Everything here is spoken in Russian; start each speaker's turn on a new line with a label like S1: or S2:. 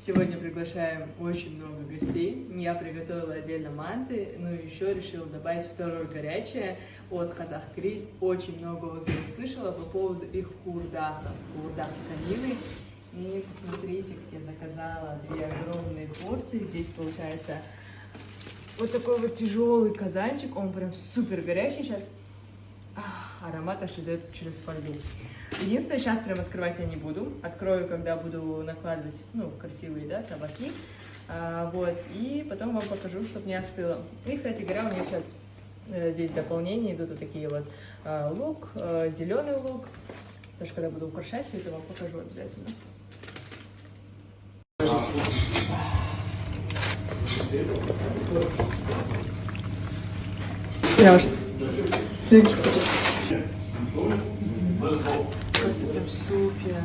S1: Сегодня приглашаем очень много гостей. Я приготовила отдельно манты, но еще решила добавить второе горячее от Казах Гриль. Очень много отзывов слышала по поводу их курдатов, курдат с кониной. И посмотрите, как я заказала 2 огромные порции. Здесь получается вот такой вот тяжелый казанчик, он прям супер горячий сейчас. Аромат аж идет через фольгу. Единственное, сейчас прям открывать я не буду. Открою, когда буду накладывать, ну, красивые, да, табаки. Вот, и потом вам покажу, чтобы не остыло. И, кстати говоря, у меня сейчас здесь в дополнение идут вот такие вот лук, зеленый лук. Тоже когда буду украшать, все это вам покажу обязательно. Я уже смотрите. Просто прям супер.